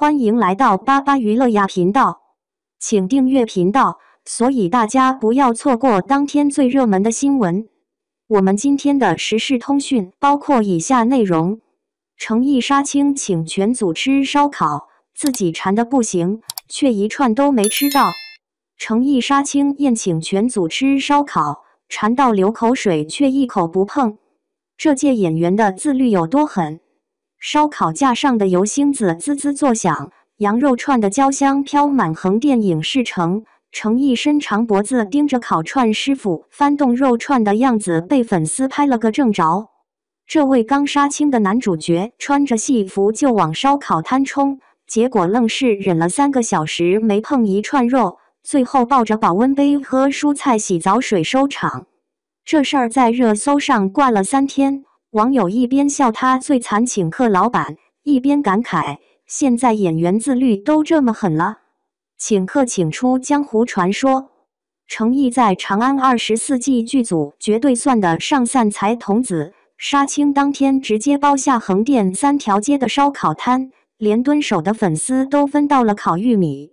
欢迎来到巴巴娱乐呀频道，请订阅频道，所以大家不要错过当天最热门的新闻。我们今天的时事通讯包括以下内容：诚意杀青请全组吃烧烤，自己馋得不行，却一串都没吃到。诚意杀青宴请全组吃烧烤，馋到流口水却一口不碰。这届演员的自律有多狠？烧烤架上的油星子滋滋作响，羊肉串的焦香飘满横店影视城。诚意伸长脖子盯着烤串师傅翻动肉串的样子，被粉丝拍了个正着。这位刚杀青的男主角穿着戏服就往烧烤摊冲，结果愣是忍了3个小时没碰一串肉，最后抱着保温杯喝蔬菜洗澡水收场。这事儿在热搜上挂了3天。网友一边笑他最惨请客老板，一边感慨现在演员自律都这么狠了，请客请出江湖传说。诚意在长安24季剧组绝对算得上散财童子，杀青当天直接包下横店3条街的烧烤摊，连蹲守的粉丝都分到了烤玉米。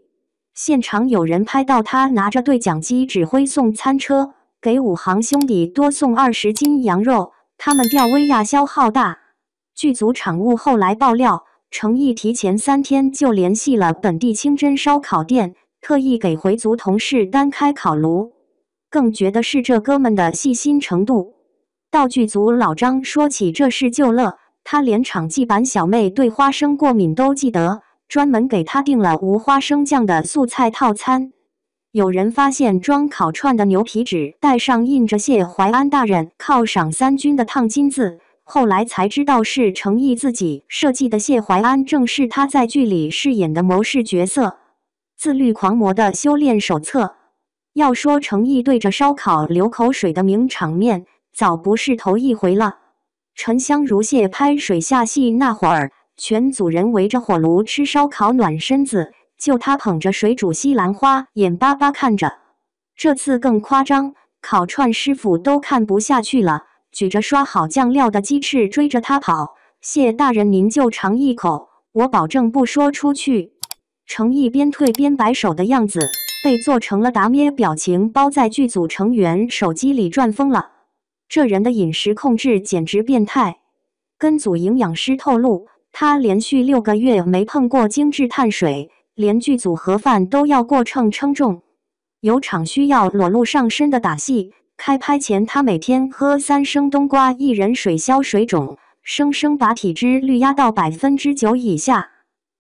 现场有人拍到他拿着对讲机指挥送餐车，给5行兄弟多送20斤羊肉。他们吊威亚消耗大。剧组场务后来爆料，诚意提前3天就联系了本地清真烧烤店，特意给回族同事单开烤炉。更绝的是这哥们的细心程度。道具组老张说起这事就乐，他连场记版小妹对花生过敏都记得，专门给他订了无花生酱的素菜套餐。有人发现装烤串的牛皮纸带上印着谢怀安大人犒赏3军的烫金字，后来才知道是诚意自己设计的。谢怀安正是他在剧里饰演的谋士角色。自律狂魔的修炼手册。要说诚意对着烧烤流口水的名场面，早不是头一回了。沉香如屑拍水下戏那会儿，全组人围着火炉吃烧烤暖身子，就他捧着水煮西兰花，眼巴巴看着。这次更夸张，烤串师傅都看不下去了，举着刷好酱料的鸡翅追着他跑。谢大人您就尝一口，我保证不说出去。诚意边退边摆手的样子，被做成了达咩表情包在剧组成员手机里转疯了。这人的饮食控制简直变态。跟组营养师透露，他连续6个月没碰过精致碳水，连剧组盒饭都要过秤称重。有场需要裸露上身的打戏，开拍前他每天喝3升冬瓜薏仁水消水肿，生生把体脂率压到9%以下。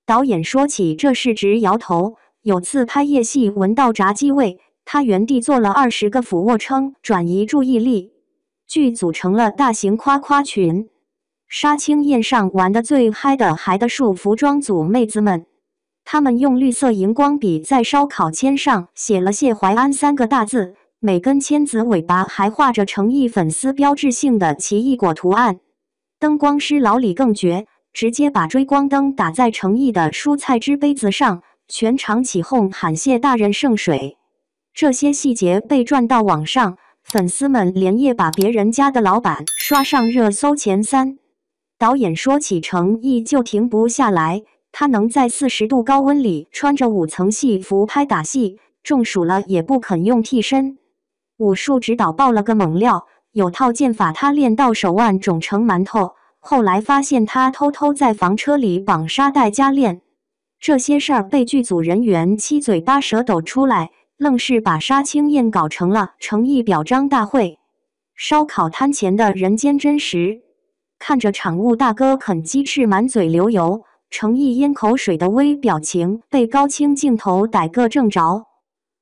导演说起这事直摇头，有次拍夜戏闻到炸鸡味，他原地做了20个俯卧撑转移注意力。剧组成了大型夸夸群。杀青宴上玩得最嗨的还得数服装组妹子们。他们用绿色荧光笔在烧烤签上写了谢怀安3个大字，每根签子尾巴还画着诚意粉丝标志性的奇异果图案。灯光师老李更绝，直接把追光灯打在诚意的蔬菜汁杯子上，全场起哄喊谢大人圣水。这些细节被转到网上，粉丝们连夜把别人家的老板刷上热搜前3。导演说起诚意就停不下来，他能在40度高温里穿着5层戏服拍打戏，中暑了也不肯用替身。武术指导爆了个猛料，有套剑法他练到手腕肿成馒头，后来发现他偷偷在房车里绑沙袋加练。这些事儿被剧组人员七嘴八舌抖出来，愣是把杀青宴搞成了诚意表彰大会。烧烤摊前的人间真实。看着场务大哥啃鸡翅满嘴流油，诚意咽口水的微表情被高清镜头逮个正着。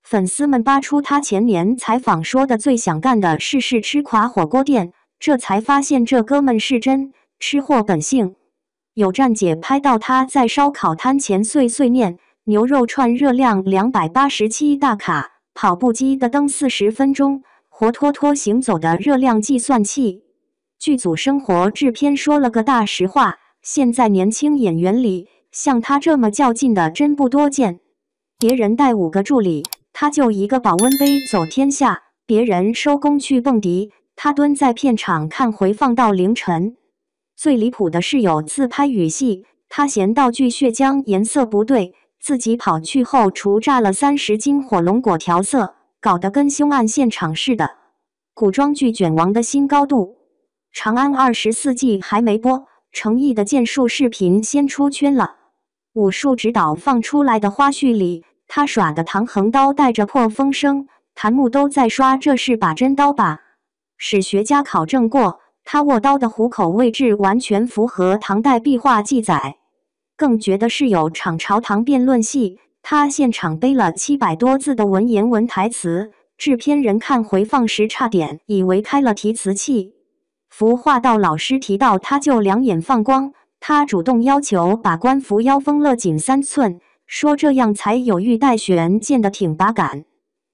粉丝们扒出他前年采访说的最想干的事是吃垮火锅店，这才发现这哥们是真吃货本性。有站姐拍到他在烧烤摊前碎碎念，牛肉串热量287大卡，跑步机的蹬40分钟，活脱脱行走的热量计算器。剧组生活制片说了个大实话，现在年轻演员里像他这么较劲的真不多见。别人带5个助理，他就1个保温杯走天下；别人收工去蹦迪，他蹲在片场看回放到凌晨。最离谱的是有次拍雨戏，他嫌道具血浆颜色不对，自己跑去后厨炸了30斤火龙果调色，搞得跟凶案现场似的。古装剧卷王的新高度，长安24季还没播，程毅的剑术视频先出圈了。武术指导放出来的花絮里，他耍的唐横刀带着破风声，弹幕都在刷这是把真刀吧。史学家考证过，他握刀的虎口位置完全符合唐代壁画记载。更绝的是有场朝堂辩论戏，他现场背了700多字的文言文台词，制片人看回放时差点以为开了提词器。服化道老师提到他就两眼放光，他主动要求把官服腰封勒紧3寸，说这样才有玉带悬，见得挺拔感。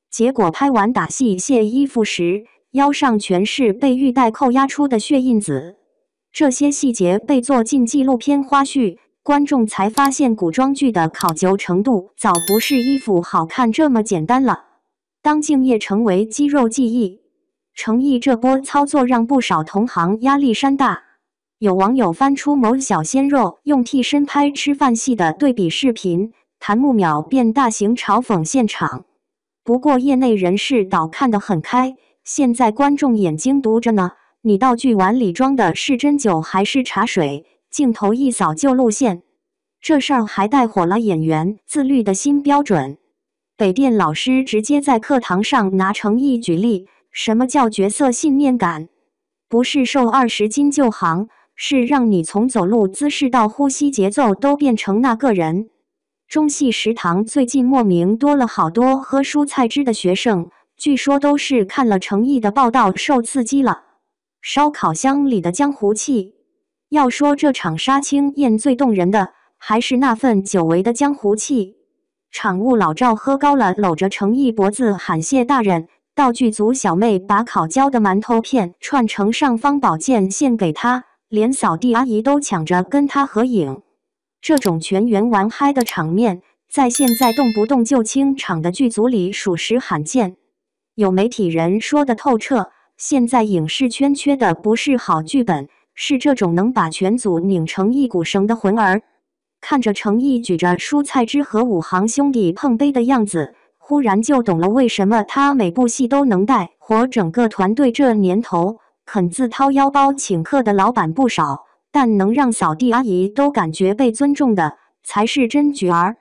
结果拍完打戏卸衣服时，腰上全是被玉带扣压出的血印子。这些细节被做进纪录片花絮，观众才发现古装剧的考究程度早不是衣服好看这么简单了。当敬业成为肌肉记忆，程毅这波操作让不少同行压力山大。有网友翻出某小鲜肉用替身拍吃饭戏的对比视频，弹幕秒变大型嘲讽现场。不过业内人士倒看得很开，现在观众眼睛读着呢，你道具碗里装的是针灸还是茶水？镜头一扫就露馅。这事儿还带火了演员自律的新标准。北电老师直接在课堂上拿程毅举例，什么叫角色信念感？不是瘦20斤就行，是让你从走路姿势到呼吸节奏都变成那个人。中戏食堂最近莫名多了好多喝蔬菜汁的学生，据说都是看了程毅的报道受刺激了。烧烤箱里的江湖气，要说这场杀青宴最动人的，还是那份久违的江湖气。场务老赵喝高了，搂着程毅脖子喊谢大人。道具组小妹把烤焦的馒头片串成尚方宝剑献给他，连扫地阿姨都抢着跟他合影。这种全员玩嗨的场面，在现在动不动就清场的剧组里属实罕见。有媒体人说的透彻，现在影视圈缺的不是好剧本，是这种能把全组拧成一股绳的魂儿。看着程毅举着蔬菜汁和武行兄弟碰杯的样子，忽然就懂了为什么他每部戏都能带活整个团队。这年头，肯自掏腰包请客的老板不少，但能让扫地阿姨都感觉被尊重的，才是真角儿。